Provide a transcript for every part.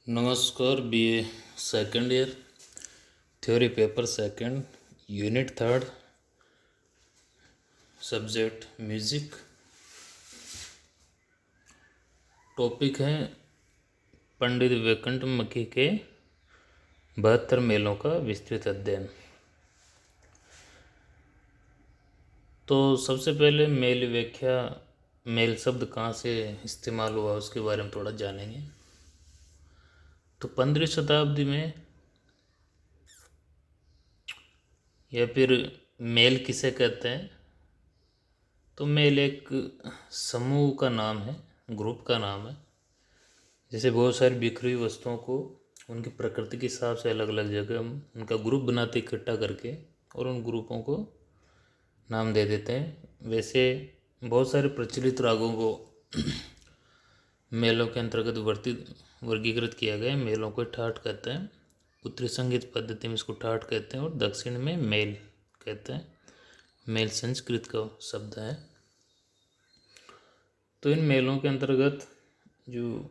नमस्कार। BA second year, theory paper second, unit third, subject music. Topic है पंडित वैकुंठ मक्खी के 72 मेलों का विस्तृत अध्ययन। तो सबसे पहले मेल व्याख्या, मेल शब्द कहाँ से इस्तेमाल हुआ उसके बारे में थोड़ा जानेंगे। तो 15वीं शताब्दी में, या फिर मेल किसे कहते हैं, तो मेल एक समूह का नाम है, ग्रुप का नाम है। जैसे बहुत सारी बिखरी हुई वस्तुओं को उनकी प्रकृति के हिसाब से अलग अलग जगह हम उनका ग्रुप बनाते इकट्ठा करके, और उन ग्रुपों को नाम दे देते हैं। वैसे बहुत सारे प्रचलित रागों को मेलों के अंतर्गत वर्गीकृत किया गया है। मेलों को ठाट कहते हैं, उत्तरी संगीत पद्धति में इसको ठाट कहते हैं, और दक्षिण में मेल कहते हैं। मेल संस्कृत का शब्द है। तो इन मेलों के अंतर्गत जो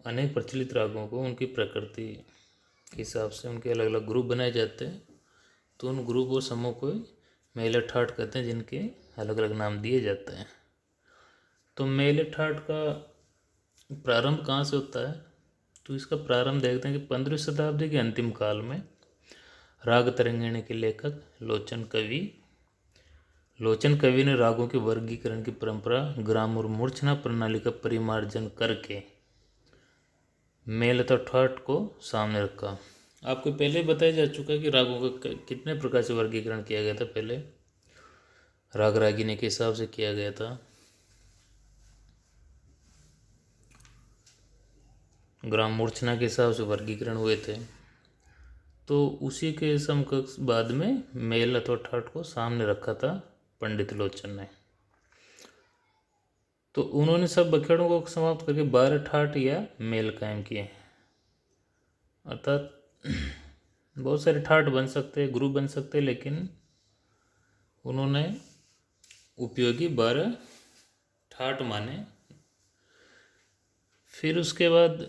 अनेक प्रचलित रागों को उनकी प्रकृति के हिसाब से उनके अलग अलग ग्रुप बनाए जाते हैं। तो उन ग्रुप और समूह को मेले ठाट कहते हैं, जिनके अलग अलग नाम दिए जाते हैं। तो मेले ठाट का प्रारंभ कहाँ से होता है, तो इसका प्रारंभ देखते हैं कि 15वीं शताब्दी के अंतिम काल में राग तरंगिणी के लेखक लोचन कवि ने रागों के वर्गीकरण की परंपरा ग्राम और मूर्छना प्रणाली का परिमार्जन करके मेल तथा ठाट को सामने रखा। आपको पहले ही बताया जा चुका है कि रागों का कितने प्रकार से वर्गीकरण किया गया था। पहले राग रागिनी के हिसाब से किया गया था, ग्राम मूर्छना के हिसाब से वर्गीकरण हुए थे। तो उसी के समकक्ष बाद में मेल अथवा ठाट को सामने रखा था पंडित लोचन ने। तो उन्होंने सब बखेड़ों को समाप्त करके 12 ठाट या मेल कायम किए। अर्थात बहुत सारे ठाट बन सकते हैं, ग्रुप बन सकते हैं, लेकिन उन्होंने उपयोगी 12 ठाट माने। फिर उसके बाद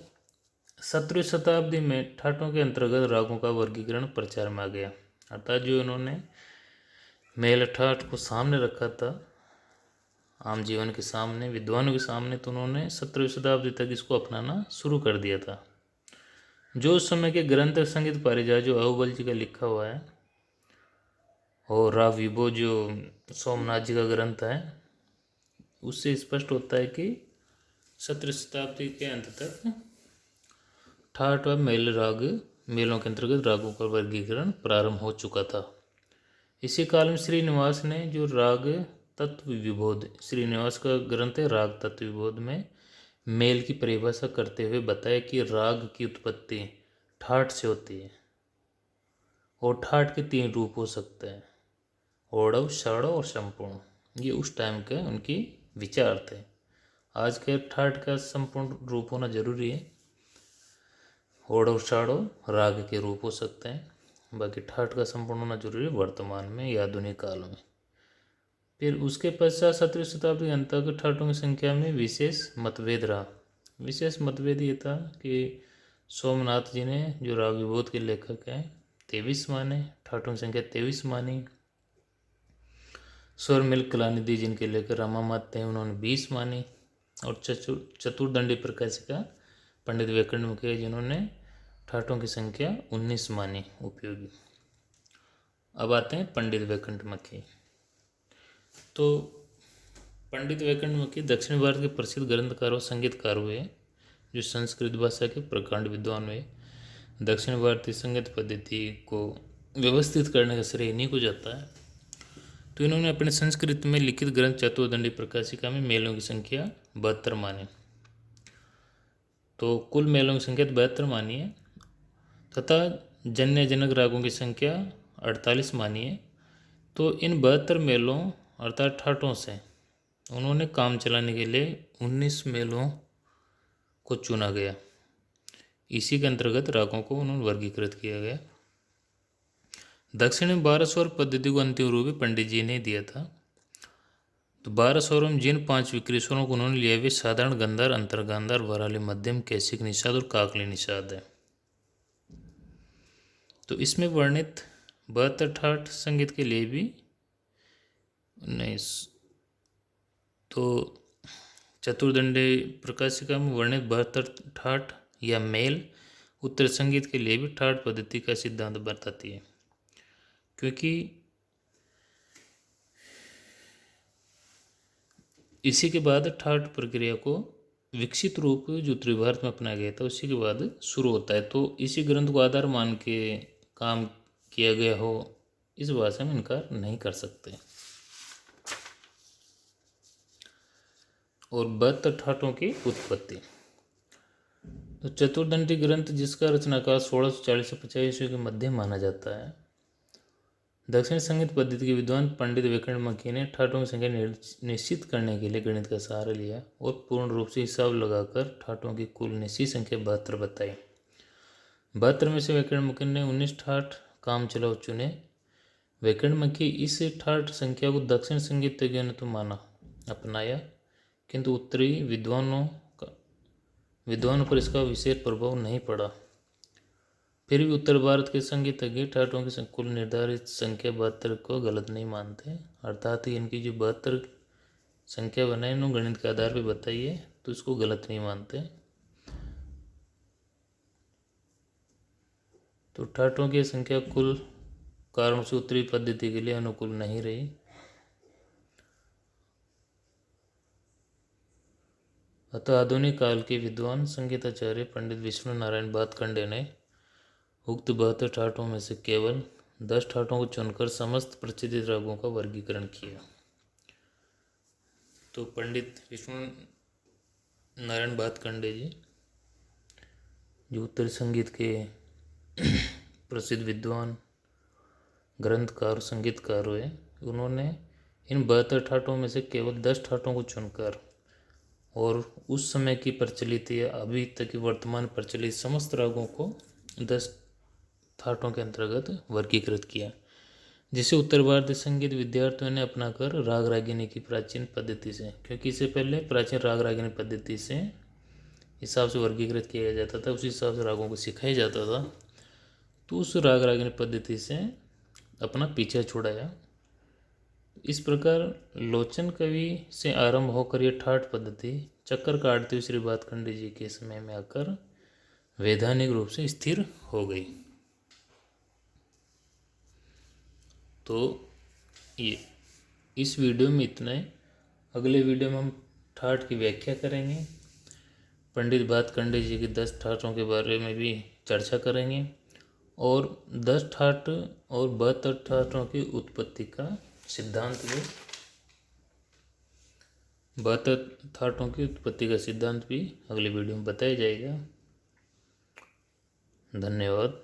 17वीं शताब्दी में ठाटों के अंतर्गत रागों का वर्गीकरण प्रचार में आ गया। अर्थात जो उन्होंने मेल ठाट को सामने रखा था आम जीवन के सामने, विद्वानों के सामने, तो उन्होंने 17वीं शताब्दी तक इसको अपनाना शुरू कर दिया था। जो उस समय के ग्रंथ संगीत पारिजात जो अहुबल जी का लिखा हुआ है, और राग विभो जो सोमनाथ जी का ग्रंथ है, उससे स्पष्ट होता है कि 17वीं शताब्दी के अंत तक ठाट व मेलों के अंतर्गत रागों का वर्गीकरण प्रारंभ हो चुका था। इसी काल में श्रीनिवास ने जो राग तत्व विबोध, श्रीनिवास का ग्रंथ है राग तत्व विबोध में मेल की परिभाषा करते हुए बताया कि राग की उत्पत्ति ठाट से होती है, और ठाट के 3 रूप हो सकते हैं, ओढ़व, षाढ़व और संपूर्ण। ये उस टाइम के उनकी विचार थे। आज के ठाट का संपूर्ण रूप होना जरूरी है, ओढ़व षाढ़व राग के रूप हो सकते हैं, बाकी ठाट का संपूर्ण होना जरूरी है वर्तमान में या आधुनिक काल में। फिर उसके पश्चात 17वीं शताब्दी के अंत तक ठाटों की संख्या में विशेष मतभेद रहा। विशेष मतभेद ये था कि सोमनाथ जी ने जो राग विबोध के लेखक हैं 23 माने, ठाटों की संख्या 23 मानी। स्वर मिल कलानिधि जिनके लेकर रामामात्य हैं, उन्होंने 20 मानी। और चतुर्दंडी प्रकाशिका पंडित वैकुंठ मुखी जिन्होंने ठाटों की संख्या 19 मानी उपयोगी। अब आते हैं पंडित वैकुंठ मुखी। तो पंडित वैकुंठ मुखी दक्षिण भारत के प्रसिद्ध ग्रंथकार और संगीतकार हुए, जो संस्कृत भाषा के प्रकांड विद्वान हुए। दक्षिण भारतीय संगीत पद्धति को व्यवस्थित करने का श्रेय इन्हीं को जाता है। तो इन्होंने अपने संस्कृत में लिखित ग्रंथ चतुर्दंडी प्रकाशिका में मेलों की संख्या 72 मानी। तो कुल मेलों की संख्या 72 मानी है, तथा जन्य जनक रागों की संख्या 48 मानी है। तो इन 72 मेलों अर्थात ठाटों से उन्होंने काम चलाने के लिए 19 मेलों को चुना गया। इसी के अंतर्गत रागों को उन्होंने वर्गीकृत किया गया। दक्षिण में 12 स्वर पद्धति को अंतिम रूप पंडित जी ने दिया था। तो 12 स्वरों में जिन 5 विक्री स्वरों को उन्होंने लिया वे साधारण, गांधार, अंतर्गांधार, वराली, मध्यम, कैसिक निषाद और काकली निषाद है। तो इसमें वर्णित 72 ठाट संगीत के लिए भी नहीं, तो चतुर्दंडी प्रकाशिका में वर्णित 72 ठाट या मेल उत्तर संगीत के लिए भी ठाट पद्धति का सिद्धांत बताती है, क्योंकि इसी के बाद ठाट प्रक्रिया को विकसित रूप जो उत्तरी भारत में अपनाया गया था उसी के बाद शुरू होता है। तो इसी ग्रंथ को आधार मान के काम किया गया हो, इस बात से हम इनकार नहीं कर सकते। और 72 ठाटों की उत्पत्ति, तो चतुर्दंडी ग्रंथ जिसका रचनाकाल 1640 से 50 ईस्वी के मध्य माना जाता है। दक्षिण संगीत पद्धति के विद्वान पंडित विक्रमकी ने ठाटों की संख्या निश्चित करने के लिए गणित का सहारा लिया और पूर्ण रूप से हिसाब लगाकर ठाटों की कुल निश्चित संख्या 72 बताई। 72 में से विक्रमकी ने 19 ठाट काम चलाओ चुने। विक्रमकी इस ठाट संख्या को दक्षिण संगीतज्ञों ने तो माना, अपनाया, किंतु उत्तरी विद्वानों पर इसका विशेष प्रभाव नहीं पड़ा। फिर भी उत्तर भारत के संगीतज्ञ ठाटों की कुल निर्धारित संख्या 72 को गलत नहीं मानते, अर्थात इनकी जो 72 संख्या बनाई इन्होंने गणित के आधार पर बताई है, तो इसको गलत नहीं मानते। तो ठाटों की संख्या कुल कारणों से उत्तरी पद्धति के लिए अनुकूल नहीं रही। अतः आधुनिक काल के विद्वान संगीताचार्य पंडित विष्णु नारायण भातखंडे ने उक्त 72 ठाटों में से केवल 10 ठाटों को चुनकर समस्त प्रचलित रागों का वर्गीकरण किया। तो पंडित विष्णु नारायण भातखंडे जी जो उत्तरी संगीत के प्रसिद्ध विद्वान, ग्रंथकार, संगीतकार हुए, उन्होंने इन 72 ठाटों में से केवल 10 ठाटों को चुनकर और उस समय की प्रचलित या अभी तक की वर्तमान प्रचलित समस्त रागों को 10 ठाटों के अंतर्गत वर्गीकृत किया, जिसे उत्तर भारतीय संगीत विद्यार्थियों ने अपनाकर राग रागिनी की प्राचीन पद्धति से, क्योंकि इससे पहले प्राचीन राग रागिनी पद्धति से हिसाब से वर्गीकृत किया जाता था, उसी हिसाब से रागों को सिखाया जाता था, तो उस राग रागिनी पद्धति से अपना पीछा छुड़ाया। इस प्रकार लोचन कवि से आरंभ होकर यह ठाट पद्धति चक्कर काटते हुए श्री भातखंडे जी के समय में आकर वैधानिक रूप से स्थिर हो गई। तो ये इस वीडियो में इतना है। अगले वीडियो में हम ठाट की व्याख्या करेंगे, पंडित भातखंडे जी के 10 ठाटों के बारे में भी चर्चा करेंगे और 10 ठाट और 72 ठाटों की उत्पत्ति का सिद्धांत भी, 72 ठाटों की उत्पत्ति का सिद्धांत भी अगले वीडियो में बताया जाएगा। धन्यवाद।